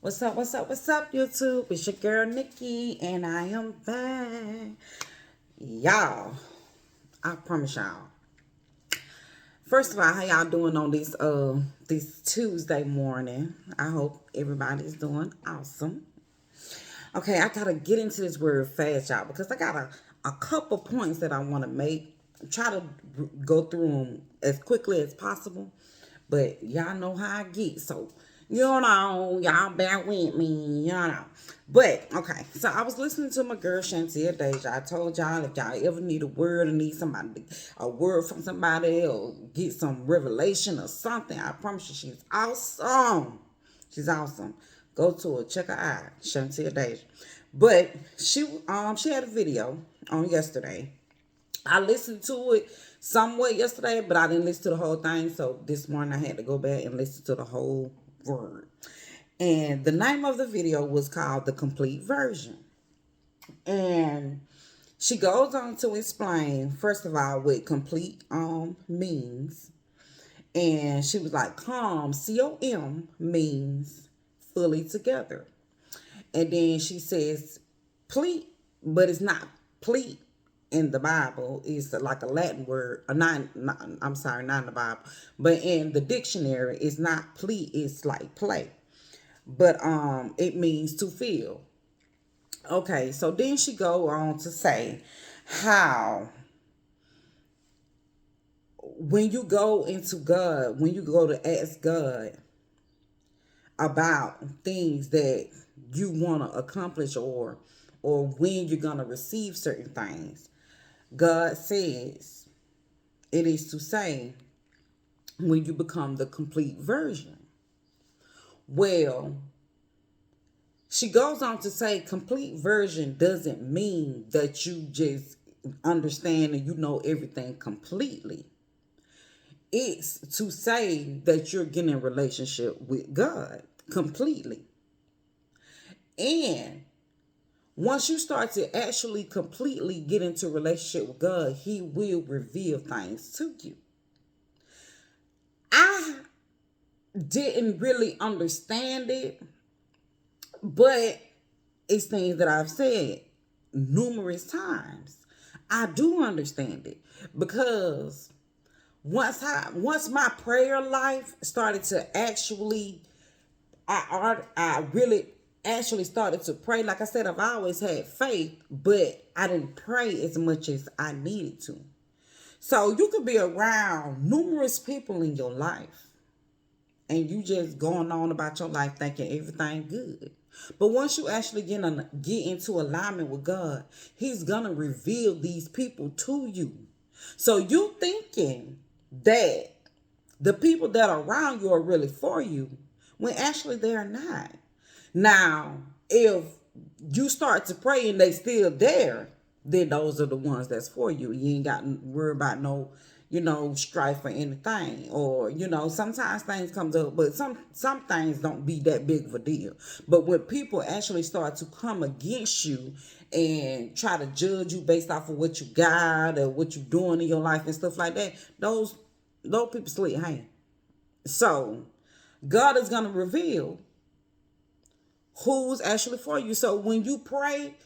What's up, what's up, what's up, YouTube? It's your girl Nikki, and I am back. Y'all, I promise y'all. First of all, how y'all doing on this Tuesday morning? I hope everybody's doing awesome. Okay, I gotta get into this word fast, y'all, because I got a couple points that I want to make. Try to go through them as quickly as possible, but y'all know how I get, so y'all bear with me, But okay, so I was listening to my girl Shantia Deja. I told y'all if y'all ever need a word or need somebody, a word from somebody, or get some revelation or something, I promise you she's awesome. She's awesome. Go to her, check her out, Shantia Deja. But she had a video on yesterday. I listened to it somewhat yesterday, but I didn't listen to the whole thing. So this morning I had to go back and listen to the whole word. And the name of the video was called The Complete Version. And she goes on to explain, first of all, what complete means. And she was like, calm, COM means fully together. And then she says, pleat, but it's not pleat in the Bible. It's like a Latin word. I'm sorry, not in the Bible. But in the dictionary, it's not pleat, it's like play. But it means to feel. Okay, so then she go on to say how when you go into God, when you go to ask God about things that you want to accomplish, or when you're going to receive certain things, God says it is to say when you become the complete version. Well, she goes on to say complete version doesn't mean that you just understand and you know everything completely. It's to say that you're getting a relationship with God completely. And once you start to actually completely get into a relationship with God, He will reveal things to you. I didn't really understand it, but it's things that I've said numerous times. I do understand it because once my prayer life started to actually, I really actually started to pray. Like I said, I've always had faith, but I didn't pray as much as I needed to. So you could be around numerous people in your life and you just going on about your life thinking everything good. But once you actually get into alignment with God, He's gonna reveal these people to you. So you thinking that the people that are around you are really for you, when actually they are not. Now, if you start to pray and they still there, then those are the ones that's for you. You ain't got to worry about no, strife or anything. Or, sometimes things comes up, but some things don't be that big of a deal. But when people actually start to come against you and try to judge you based off of what you got or what you're doing in your life and stuff like that, those people sleep hang. So God is gonna reveal who's actually for you. So when you pray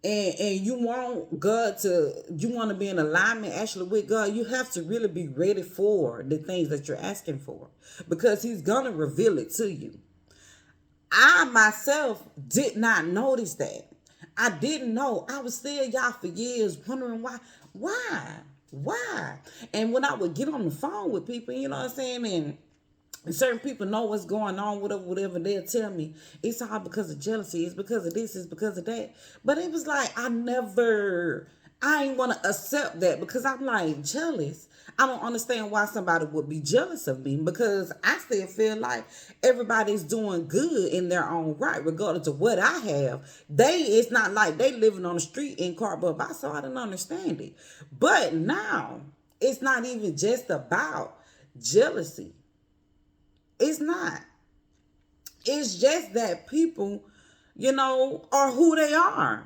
and you want to be in alignment actually with God, you have to really be ready for the things that you're asking for, because He's gonna reveal it to you. I myself did not notice that. I didn't know. I was still y'all for years wondering why. And when I would get on the phone with people, you know what I'm saying, and certain people know what's going on, whatever they'll tell me, it's all because of jealousy, it's because of this, it's because of that. But it was like I ain't want to accept that, because I'm like, jealous? I don't understand why somebody would be jealous of me, because I still feel like everybody's doing good in their own right, regardless of what I have. It's not like they living on the street in cardboard box, so I didn't understand it. But now it's not even just about jealousy. It's not. It's just that people, are who they are.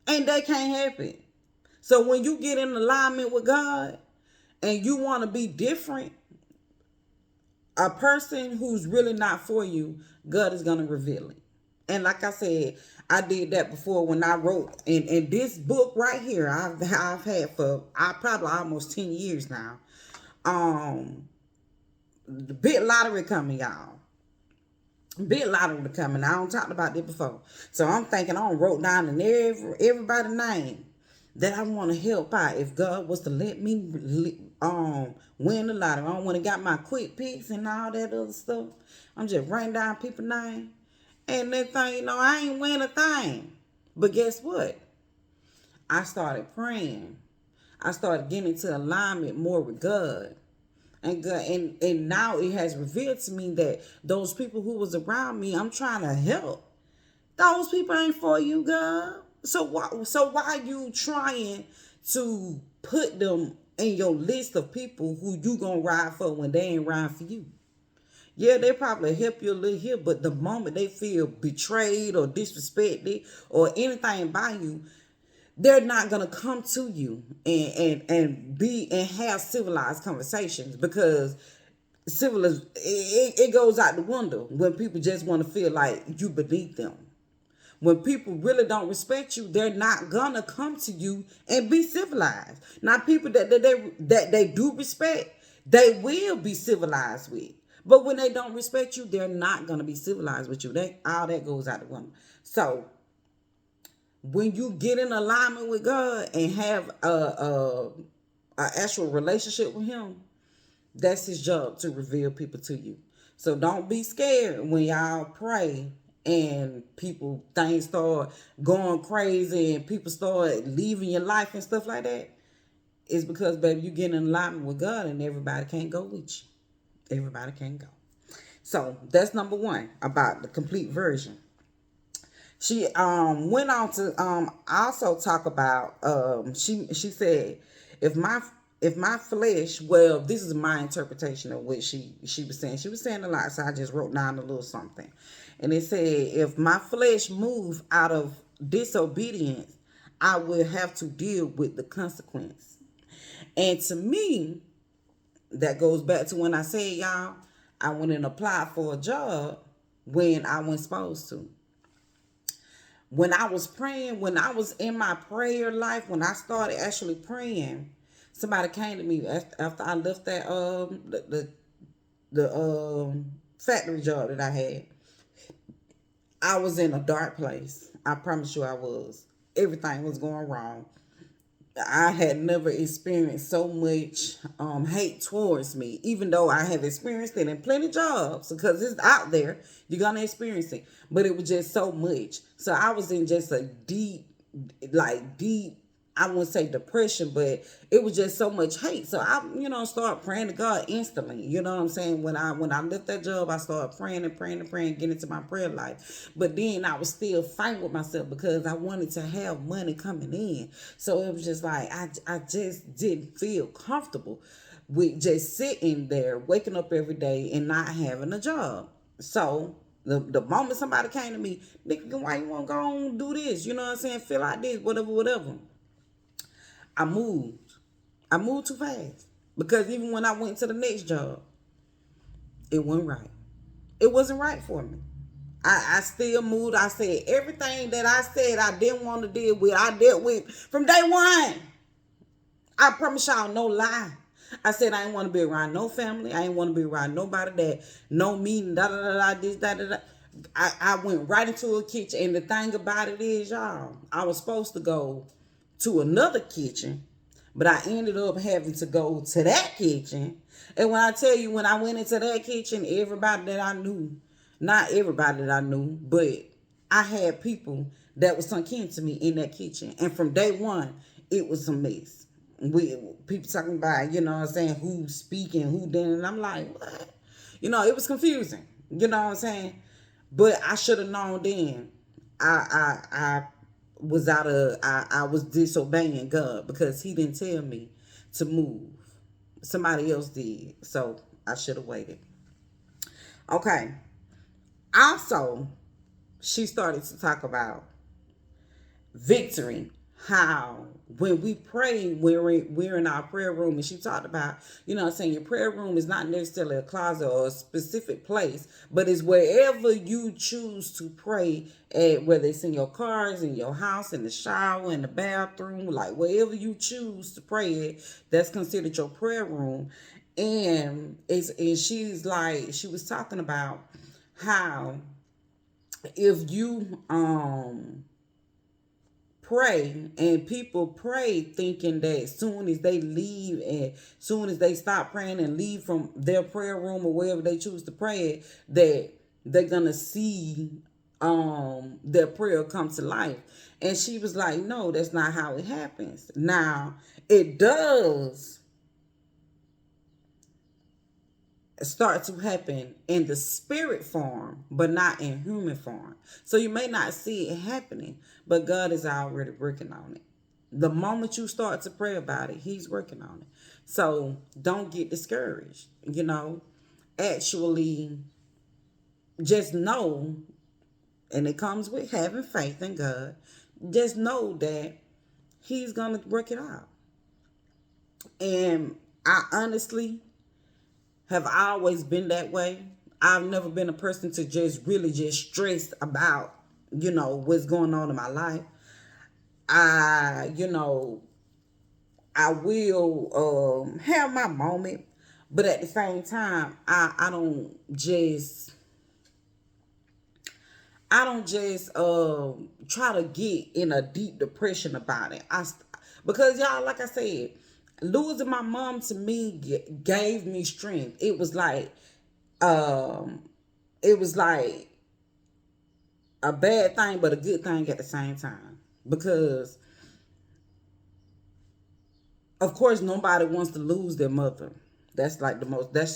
And they can't help it. So when you get in alignment with God and you want to be different, a person who's really not for you, God is gonna reveal it. And like I said, I did that before when I wrote in this book right here. I've had for I probably almost 10 years now. The big lottery coming, y'all. Big lottery coming. I don't talked about this before, so I'm thinking I wrote down in everybody's name that I want to help out. If God was to let me win the lottery, I don't want to got my quick picks and all that other stuff. I'm just writing down people's name, and that thing, I ain't win a thing. But guess what? I started praying. I started getting into alignment more with God. And God, and now it has revealed to me that those people who was around me, I'm trying to help. Those people ain't for you, God. So why are you trying to put them in your list of people who you gonna ride for when they ain't riding for you? Yeah, they probably help you a little here, but the moment they feel betrayed or disrespected or anything by you, they're not gonna come to you and have civilized conversations, because it goes out the window when people just want to feel like you beneath them. When people really don't respect you, they're not gonna come to you and be civilized. Now, people that they do respect, they will be civilized with. But when they don't respect you, they're not gonna be civilized with you. All that goes out the window. So when you get in alignment with God and have a actual relationship with Him, that's His job to reveal people to you. So don't be scared when y'all pray and things start going crazy and people start leaving your life and stuff like that. It's because, baby, you get in alignment with God and everybody can't go with you. Everybody can't go. So that's number one about the complete version. She went on to also talk about she said, if my flesh, well, this is my interpretation of what she was saying. She was saying a lot, so I just wrote down a little something. And it said, if my flesh move out of disobedience, I will have to deal with the consequence. And to me, that goes back to when I said, y'all, I went and applied for a job when I wasn't supposed to. When I was praying, when I was in my prayer life, when I started actually praying, somebody came to me after I left that the factory job that I had. I was in a dark place. I promise you I was. Everything was going wrong. I had never experienced so much hate towards me, even though I have experienced it in plenty of jobs, because it's out there. You're going to experience it. But it was just so much. So I was in just a deep, I wouldn't say depression, but it was just so much hate. So I, started praying to God instantly. You know what I'm saying? When I left that job, I started praying and praying and praying, getting into my prayer life. But then I was still fighting with myself because I wanted to have money coming in. So it was just like, I just didn't feel comfortable with just sitting there, waking up every day and not having a job. So the moment somebody came to me, nigga, why you want to go on and do this? You know what I'm saying? Feel like this, whatever. I moved too fast, because even when I went to the next job, it wasn't right. It wasn't right for me. I still moved. I said everything that I said I didn't want to deal with, I dealt with from day one. I promise y'all, no lie. I said I didn't want to be around no family. I didn't want to be around nobody that know me, this, da. I went right into a kitchen. And the thing about it is, y'all, I was supposed to go to another kitchen, but I ended up having to go to that kitchen. And when I tell you, when I went into that kitchen, everybody that I knew, not everybody that I knew, but I had people that was akin to me in that kitchen. And from day one, it was a mess. People talking about, you know what I'm saying, who's speaking, who didn't. And I'm like, what? It was confusing. You know what I'm saying? But I should have known then. I was disobeying God, because He didn't tell me to move. Somebody else did. So I should have waited. Okay. Also, she started to talk about victory. how when we pray, we're in our prayer room, and she talked about, I'm saying, your prayer room is not necessarily a closet or a specific place, but it's wherever you choose to pray at, whether it's in your cars, in your house, in the shower, in the bathroom, like wherever you choose to pray at, that's considered your prayer room. And she's like, she was talking about how if you pray, and people pray thinking that soon as they leave and soon as they stop praying and leave from their prayer room or wherever they choose to pray, that they're gonna see their prayer come to life. And she was like, no, that's not how it happens. Now it does start to happen in the spirit form, but not in human form. So you may not see it happening, but God is already working on it. The moment you start to pray about it, He's working on it. So don't get discouraged. Actually, just know, and it comes with having faith in God, just know that He's going to work it out. And I honestly have always been that way. I've never been a person to just really just stress about, what's going on in my life. I, I will have my moment, but at the same time, I don't just try to get in a deep depression about it. Because y'all, like I said, losing my mom to me gave me strength. Um, it was like a bad thing, but a good thing at the same time. Because of course, nobody wants to lose their mother. That's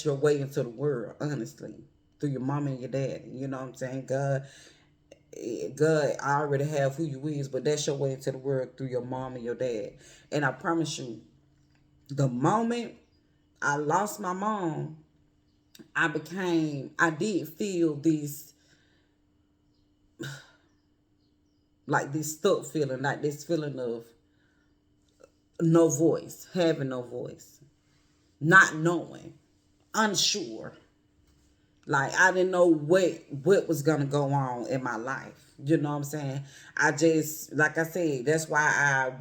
your way into the world, honestly, through your mom and your dad. You know what I'm saying? God, I already have who you is, but that's your way into the world through your mom and your dad. And I promise you, the moment I lost my mom, I did feel this, like this stuck feeling, like this feeling of no voice, having no voice, not knowing, unsure. Like I didn't know what was gonna go on in my life. You know what I'm saying? I just, like I said, that's why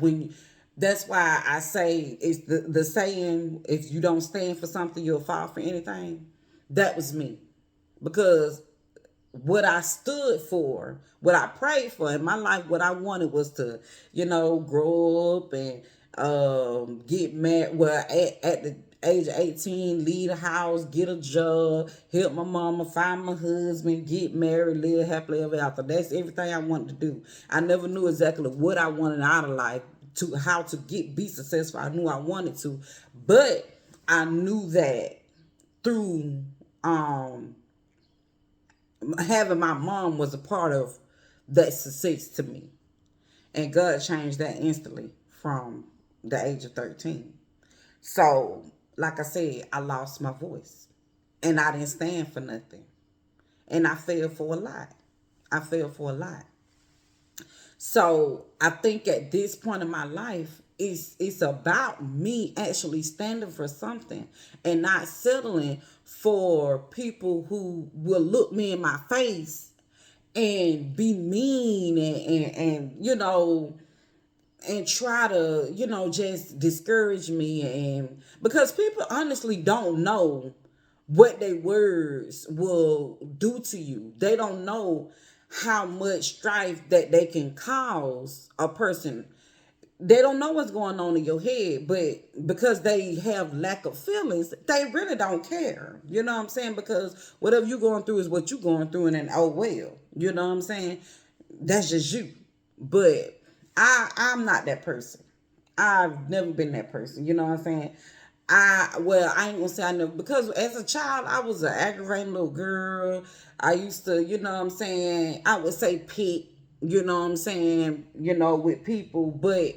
I say it's the saying, if you don't stand for something, you'll fall for anything. That was me. Because what I stood for, what I prayed for in my life, what I wanted was to, grow up and get married. Well, at the age of 18, leave the house, get a job, help my mama, find my husband, get married, live happily ever after. That's everything I wanted to do. I never knew exactly what I wanted out of life, to how to be successful. I knew I wanted to, but I knew that through having my mom was a part of that success to me. And God changed that instantly from the age of 13. So, like I said, I lost my voice. And I didn't stand for nothing. And I fell for a lot. I fell for a lot. So I think at this point in my life, it's about me actually standing for something and not settling for people who will look me in my face and be mean and try to, just discourage me. And because people honestly don't know what their words will do to you. They don't know how much strife that they can cause a person. They don't know what's going on in your head, but because they have lack of feelings, they really don't care. You know what I'm saying? Because whatever you're going through is what you're going through, and then, oh well. You know what I'm saying? That's just you. But I'm not that person. I've never been that person. You know what I'm saying? I ain't gonna say I never, because as a child I was an aggravating little girl. I used to, you know what I'm saying, I would say pick, you know what I'm saying, with people, but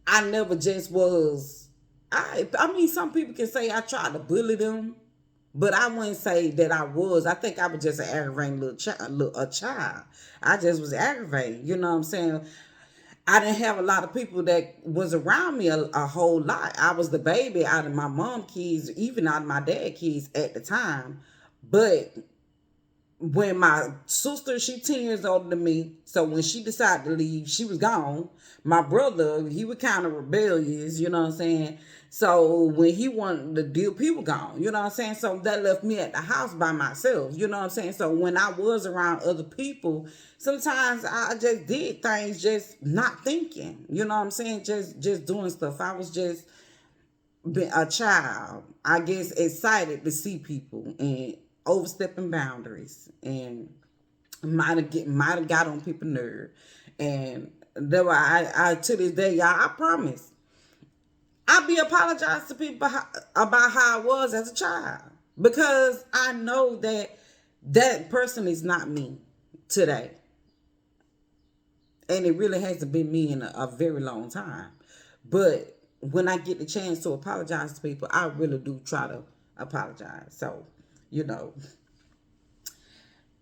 I never just was. I mean, some people can say I tried to bully them, but I wouldn't say that I was. I think I was just an aggravating little child, a child. I just was aggravating. You know what I'm saying? I didn't have a lot of people that was around me a whole lot. I was the baby out of my mom kids, even out of my dad kids at the time. But when my sister, she 10 years older than me, so when she decided to leave, she was gone. My brother, he was kind of rebellious, you know what I'm saying? So when he wanted to deal, people gone, you know what I'm saying? So that left me at the house by myself, you know what I'm saying? So when I was around other people, sometimes I just did things just not thinking, you know what I'm saying? Just doing stuff. I was just been a child, I guess, excited to see people and overstepping boundaries, and might have got on people's nerve. And that why I to this day, y'all, I promise I be apologizing to people about how I was as a child, because I know that that person is not me today, and it really hasn't been me in a very long time. But when I get the chance to apologize to people, I really do try to apologize. So, you know,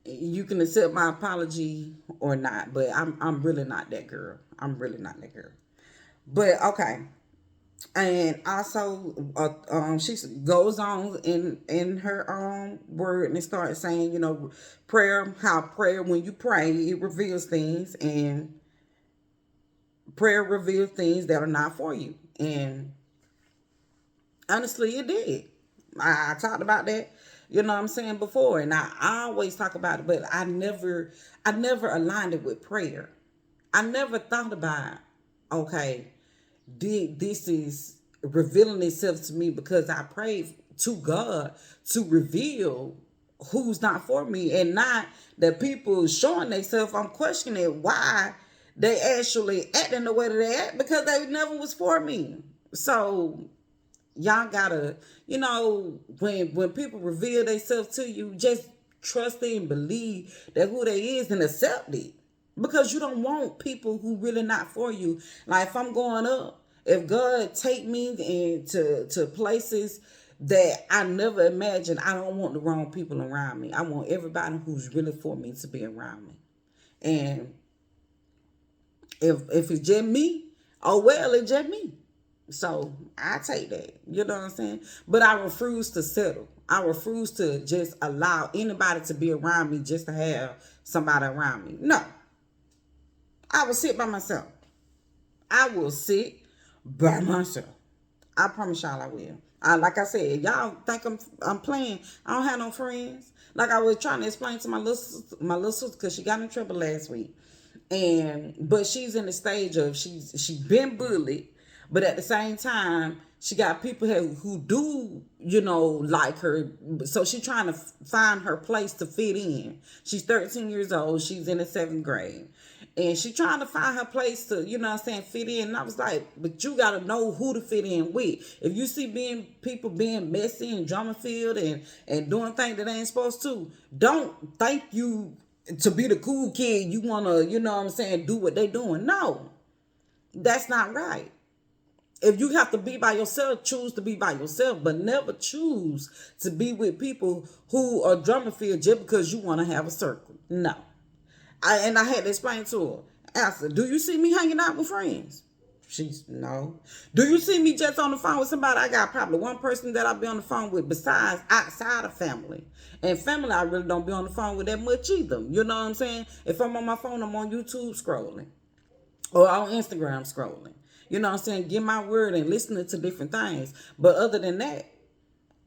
you can accept my apology or not, but I'm really not that girl. I'm really not that girl. But okay. And also, she goes on in her word and starts saying, you know, prayer, how prayer, when you pray, it reveals things, and prayer reveals things that are not for you. And honestly, it did. I talked about that, you know what I'm saying, before, and I always talk about it, but I never aligned it with prayer. I never thought about, okay, this is revealing itself to me because I prayed to God to reveal who's not for me, and not that people showing themselves. I'm questioning why they actually acting the way that they act, because they never was for me. So y'all gotta, when people reveal themselves to you, just trust it and believe that who they is and accept it, because you don't want people who really not for you. Like, if I'm going up, if God take me into places that I never imagined, I don't want the wrong people around me. I want everybody who's really for me to be around me. And if it's just me, oh well, it's just me. So I take that. You know what I'm saying? But I refuse to settle. I refuse to just allow anybody to be around me just to have somebody around me. No. I will sit by myself. I will sit by myself. I promise y'all I will. Like I said, y'all think I'm playing. I don't have no friends. Like I was trying to explain to my little sister, because she got in trouble last week. But she's in the stage of she's been bullied, but at the same time she got people who do, like her. So she's trying to find her place to fit in. She's 13 years old. She's in the 7th grade. And she trying to find her place to, fit in. And I was like, but you got to know who to fit in with. If you see people being messy and drama filled and doing things that they ain't supposed to, don't think you to be the cool kid. You want to, do what they doing. No, that's not right. If you have to be by yourself, choose to be by yourself, but never choose to be with people who are drama filled just because you want to have a circle. No. I had to explain to her. Ask her, do you see me hanging out with friends? She's no. Do you see me just on the phone with somebody? I got probably one person that I'll be on the phone with besides outside of family. And family, I really don't be on the phone with that much either. You know what I'm saying? If I'm on my phone, I'm on YouTube scrolling or on Instagram scrolling. You know what I'm saying? Get my word and listening to different things. But other than that,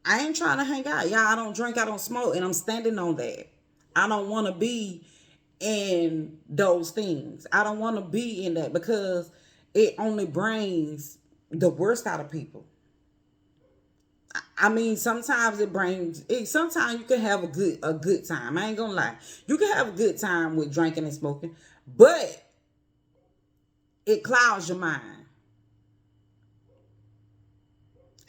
I ain't trying to hang out. Y'all, I don't drink, I don't smoke, and I'm standing on that. I don't want to be in those things. I don't want to be in that, because it only brings the worst out of people. I mean, sometimes sometimes you can have a good time. I ain't gonna lie. You can have a good time with drinking and smoking, but it clouds your mind.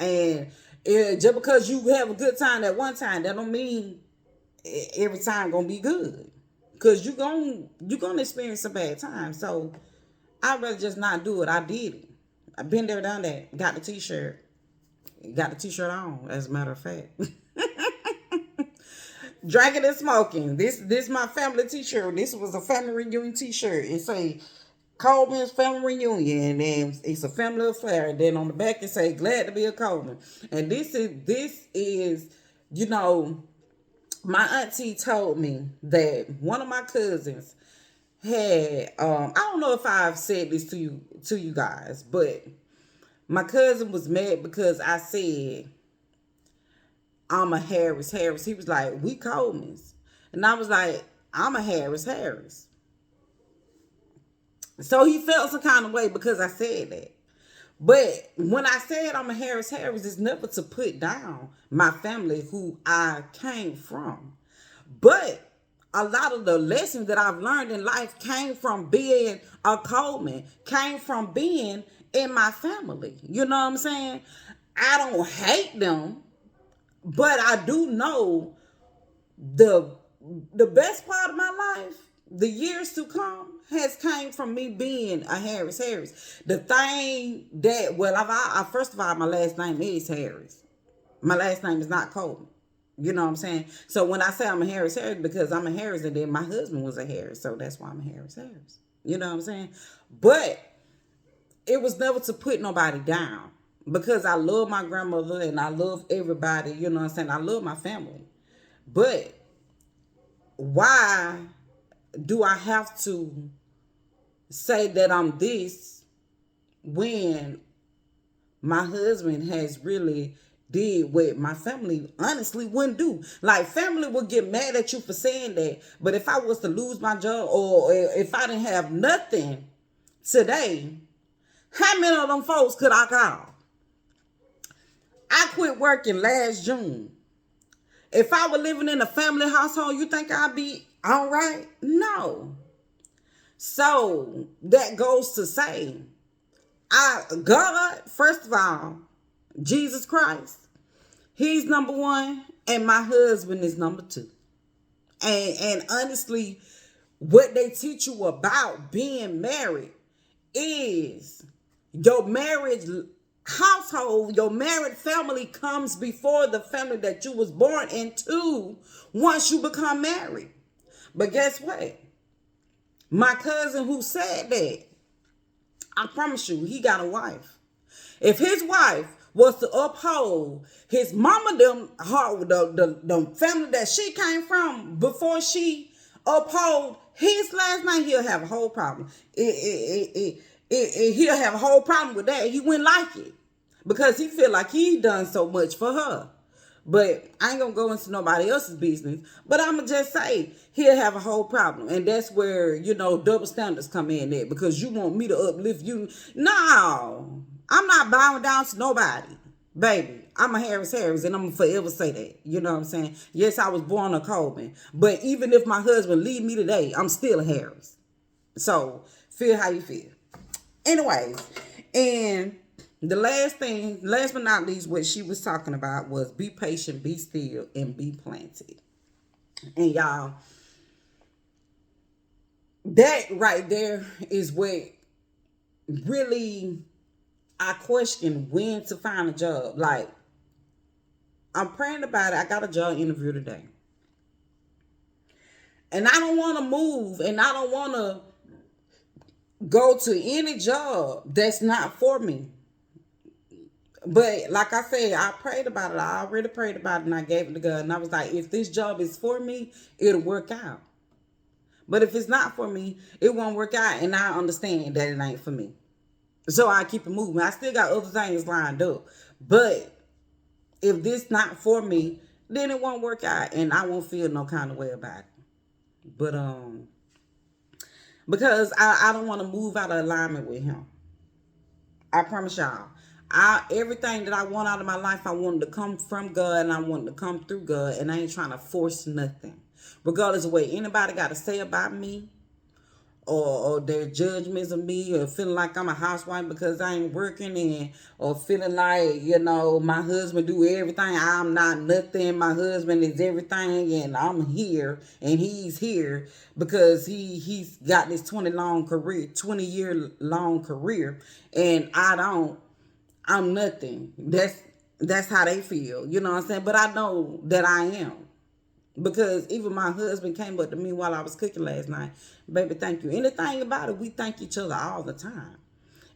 And just because you have a good time at one time, that don't mean every time gonna be good. Cause you're gonna experience a bad time. So I'd rather just not do it. I did it. I've been there, done that. Got the t-shirt. Got the t-shirt on, as a matter of fact. Drinking and smoking. This my family t-shirt. This was a family reunion t-shirt. It say, Coleman's family reunion, and it's a family affair. And then on the back it say, "Glad to be a Coleman." And this is, you know, my auntie told me that one of my cousins had I don't know if I've said this to you guys, but my cousin was mad because I said I'm a Harris Harris. He was like, "We Colemans," and I was like, "I'm a Harris Harris." So he felt some kind of way because I said that. But when I said I'm a Harris Harris, it's never to put down my family who I came from. But a lot of the lessons that I've learned in life came from being a Coleman, came from being in my family. You know what I'm saying? I don't hate them, but I do know the the best part of my life, the years to come, has came from me being a Harris Harris. The thing that, well, I first of all, my last name is Harris. My last name is not Coleman. You know what I'm saying? So when I say I'm a Harris Harris, because I'm a Harris, and then my husband was a Harris, so that's why I'm a Harris Harris. You know what I'm saying? But it was never to put nobody down, because I love my grandmother and I love everybody. You know what I'm saying? I love my family. But why do I have to say that I'm this when my husband has really did what my family honestly wouldn't do? Like, family would get mad at you for saying that, but if I was to lose my job, or if I didn't have nothing today, how many of them folks could I call? I quit working last June. If I were living in a family household, you think I'd be all right? No. So that goes to say, God, first of all, Jesus Christ, he's number one, and my husband is number two. And honestly, what they teach you about being married is your marriage household, your married family comes before the family that you was born into once you become married. But guess what? My cousin who said that, I promise you, he got a wife. If his wife was to uphold his mama, the family that she came from, before she uphold his last name, he'll have a whole problem. He'll have a whole problem with that. He wouldn't like it because he feel like he done so much for her. But I ain't gonna go into nobody else's business. But I'ma just say he'll have a whole problem. And that's where, double standards come in there. Because you want me to uplift you. No. I'm not bowing down to nobody. Baby, I'm a Harris Harris, and I'm gonna forever say that. You know what I'm saying? Yes, I was born a Coleman. But even if my husband leave me today, I'm still a Harris. So feel how you feel. Anyways, and the last but not least, what she was talking about was be patient, be still, and be planted. And y'all, that right there is what really I question when to find a job. Like, I'm praying about it. I got a job interview today. And I don't want to move, and I don't want to go to any job that's not for me. But like I said, I prayed about it. I already prayed about it, and I gave it to God. And I was like, if this job is for me, it'll work out. But if it's not for me, it won't work out. And I understand that it ain't for me. So I keep it moving. I still got other things lined up. But if this not for me, then it won't work out. And I won't feel no kind of way about it. But because I don't want to move out of alignment with him. I promise y'all. Everything that I want out of my life, I wanted to come from God, and I wanted to come through God, and I ain't trying to force nothing. Regardless of what anybody got to say about me, or their judgments of me, or feeling like I'm a housewife because I ain't working, or feeling like, my husband do everything. I'm not nothing. My husband is everything, and I'm here, and he's here because he's got this 20-year long career, and I don't. I'm nothing. That's how they feel. You know what I'm saying? But I know that I am. Because even my husband came up to me while I was cooking last night. Baby, thank you. Anything about it, we thank each other all the time.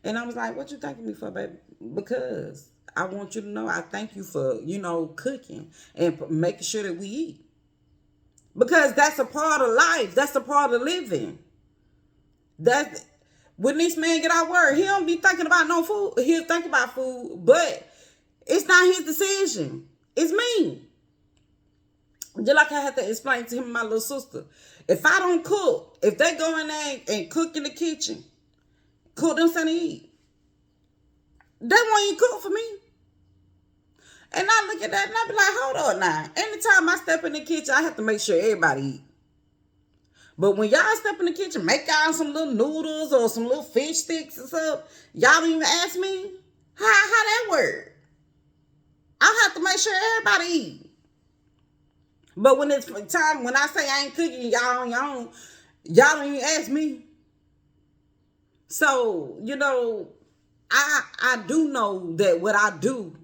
And I was like, what you thanking me for, baby? Because I want you to know I thank you for, cooking and making sure that we eat. Because that's a part of life. That's a part of living. That when this man get out work, he don't be thinking about no food. He'll think about food, but it's not his decision. It's me. Just like I had to explain to him and my little sister. If I don't cook, if they go in there and cook in the kitchen, cook them something to eat, they won't even cook for me. And I look at that and I be like, hold on now. Anytime I step in the kitchen, I have to make sure everybody eat. But when y'all step in the kitchen, make y'all some little noodles or some little fish sticks or something, y'all don't even ask me how that work. I have to make sure everybody eat. But when it's time, when I say I ain't cooking, y'all don't even ask me. So, I do know that what I do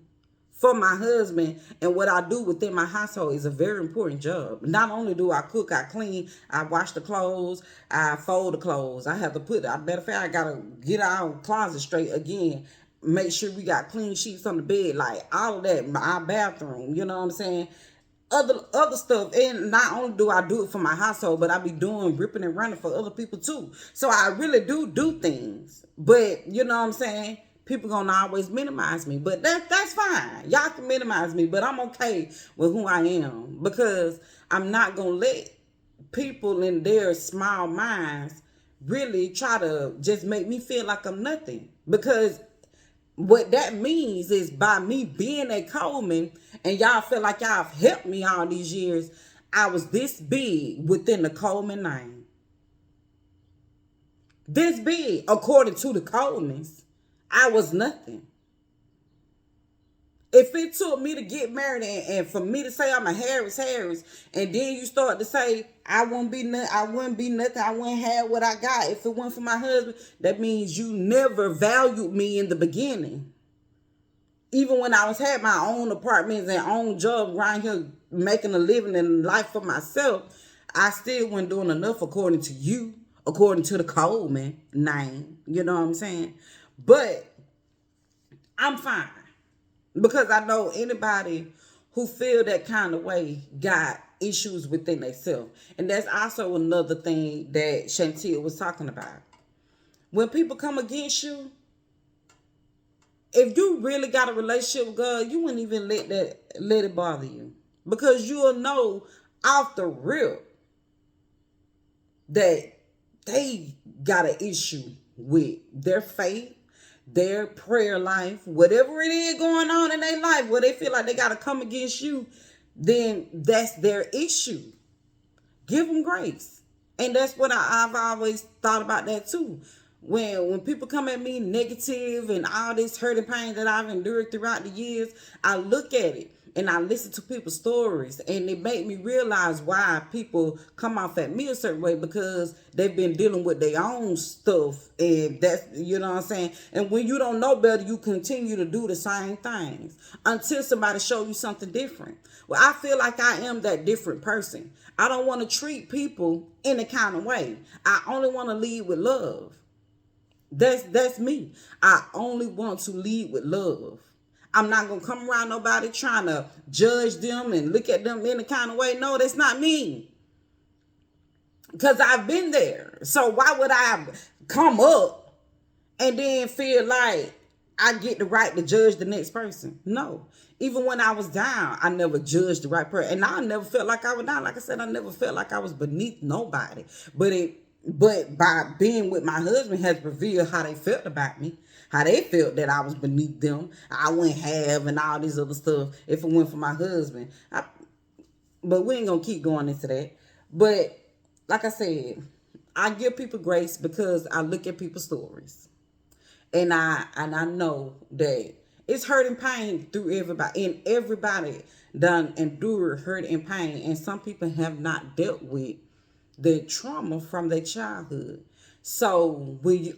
for my husband and what I do within my household is a very important job. Not only do I cook, I clean, I wash the clothes, I fold the clothes. I have to matter of fact, I gotta get our closet straight again. Make sure we got clean sheets on the bed, like all of that, our bathroom, you know what I'm saying? Other stuff. And not only do I do it for my household, but I be doing ripping and running for other people too. So I really do things. But you know what I'm saying? People gonna always minimize me, but that's fine. Y'all can minimize me, but I'm okay with who I am, because I'm not gonna let people in their small minds really try to just make me feel like I'm nothing. Because what that means is, by me being a Coleman and y'all feel like y'all have helped me all these years, I was this big within the Coleman name. This big, according to the Colemans. I was nothing. If it took me to get married and for me to say I'm a Harris, and then you start to say I wouldn't be nothing, I wouldn't have what I got if it weren't for my husband, that means you never valued me in the beginning. Even when I had my own apartments and own job around here making a living and life for myself, I still wasn't doing enough according to you, according to the Coleman name. You know what I'm saying? But I'm fine, because I know anybody who feel that kind of way got issues within themselves. And that's also another thing that Chantel was talking about. When people come against you, if you really got a relationship with God, you wouldn't even let it bother you. Because you'll know off the rip that they got an issue with their faith, their prayer life, whatever it is going on in their life, where they feel like they got to come against you, then that's their issue. Give them grace. And that's what I've always thought about that too. When people come at me negative and all this hurt and pain that I've endured throughout the years, I look at it and I listen to people's stories, and it make me realize why people come off at me a certain way, because they've been dealing with their own stuff. And that's, you know what I'm saying? And when you don't know better, you continue to do the same things until somebody show you something different. Well, I feel like I am that different person. I don't want to treat people any kind of way. I only want to lead with love. That's me. I only want to lead with love. I'm not going to come around nobody trying to judge them and look at them in a kind of way. No, that's not me. Because I've been there. So why would I come up and then feel like I get the right to judge the next person? No. Even when I was down, I never judged the right person. And I never felt like I was down. Like I said, I never felt like I was beneath nobody. But by being with my husband has revealed how they felt about me. How they felt that I was beneath them. I wouldn't have and all this other stuff if it went for my husband. But we ain't going to keep going into that. But like I said, I give people grace because I look at people's stories. And I know that it's hurt and pain through everybody. And everybody done endured hurt and pain. And some people have not dealt with the trauma from their childhood. So when you're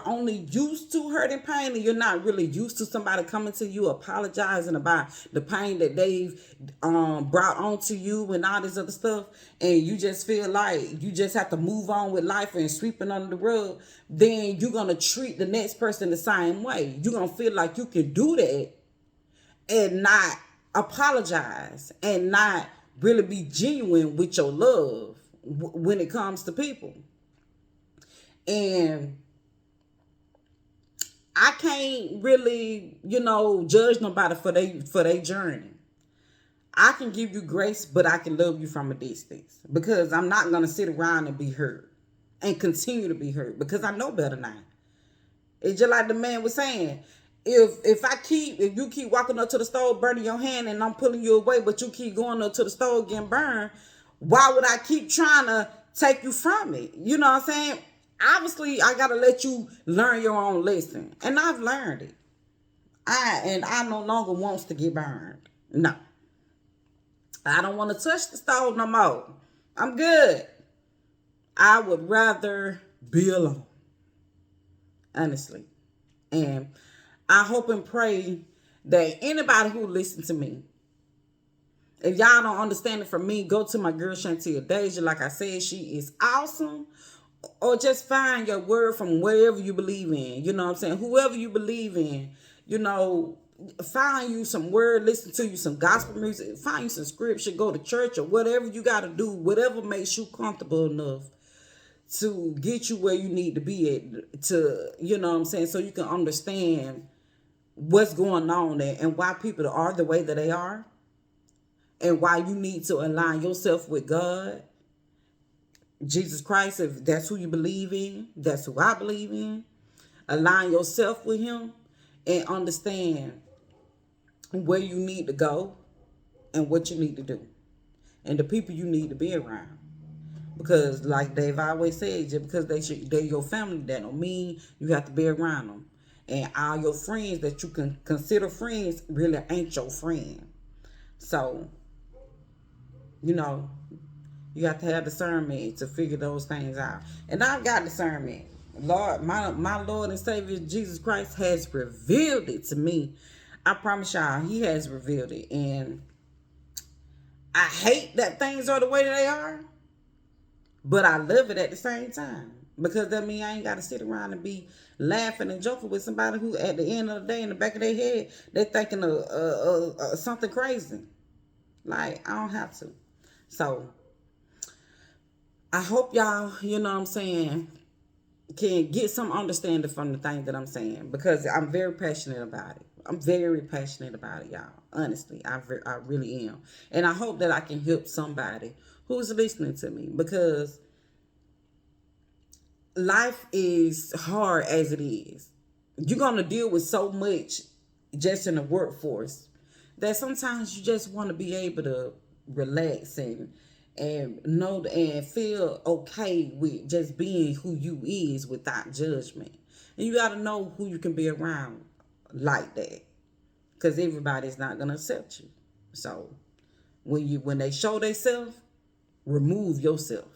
only used to hurt and pain, and you're not really used to somebody coming to you apologizing about the pain that they've brought onto you and all this other stuff, and you just feel like you just have to move on with life and sweep it under the rug, then you're gonna treat the next person the same way. You're gonna feel like you can do that and not apologize and not really be genuine with your love when it comes to people. And I can't really, judge nobody for their journey. I can give you grace, but I can love you from a distance, because I'm not gonna sit around and be hurt and continue to be hurt, because I know better now. It's just like the man was saying. If you keep walking up to the stove burning your hand and I'm pulling you away, but you keep going up to the stove getting burned, why would I keep trying to take you from it? You know what I'm saying? Obviously, I gotta let you learn your own lesson, and I've learned it. I no longer wants to get burned. No, I don't want to touch the stove no more. I'm good. I would rather be alone, honestly. And I hope and pray that anybody who listens to me, if y'all don't understand it from me, go to my girl Chantel Deja. Like I said, she is awesome. Or just find your word from wherever you believe in. You know what I'm saying? Whoever you believe in, find you some word, listen to you some gospel music, find you some scripture, go to church or whatever you got to do, whatever makes you comfortable enough to get you where you need to be at, to, you know what I'm saying, so you can understand what's going on there and why people are the way that they are, and why you need to align yourself with God, Jesus Christ. If that's who you believe in, that's who I believe in. Align yourself with him and understand where you need to go and what you need to do and the people you need to be around. Because like Dave always said, just because they're your family, that don't mean you have to be around them. And all your friends that you can consider friends really ain't your friend. So, you have to have discernment to figure those things out. And I've got discernment. Lord, my Lord and Savior Jesus Christ has revealed it to me. I promise y'all, he has revealed it. And I hate that things are the way that they are, but I love it at the same time. Because that means I ain't got to sit around and be laughing and joking with somebody who at the end of the day, in the back of their head, they're thinking of something crazy. Like, I don't have to. So, I hope y'all, you know what I'm saying, can get some understanding from the thing that I'm saying, because I'm very passionate about it. I'm very passionate about it, y'all. Honestly, I really am. And I hope that I can help somebody who's listening to me, because life is hard as it is. You're going to deal with so much just in the workforce that sometimes you just want to be able to relax and know and feel okay with just being who you is without judgment. And you got to know who you can be around like that, because everybody's not going to accept you. So when they show themselves, remove yourself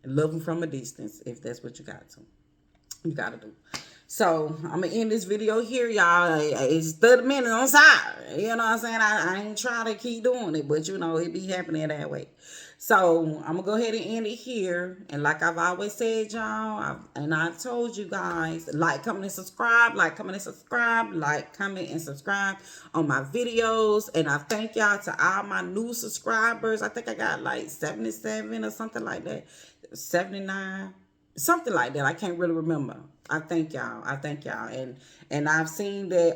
and love them from a distance, if that's what you got to do. So I'm gonna end this video here, y'all. It's 30 minutes. I'm sorry. You know what I'm saying? I ain't trying to keep doing it, but it be happening that way. So I'm gonna go ahead and end it here. And like I've always said, y'all, I've told you guys, like, comment, and subscribe, like, comment, and subscribe, like, comment, and subscribe on my videos. And I thank y'all to all my new subscribers. I think I got like 77 or something like that. 79. Something like that. I can't really remember. I thank y'all. And I've seen that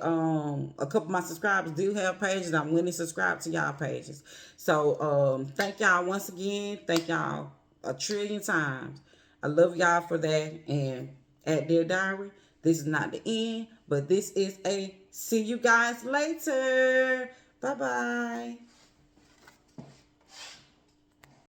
a couple of my subscribers do have pages. I'm willing to subscribe to y'all pages. So thank y'all once again. Thank y'all a trillion times. I love y'all for that. And at Dear Diary, this is not the end, but this is a see you guys later. Bye-bye.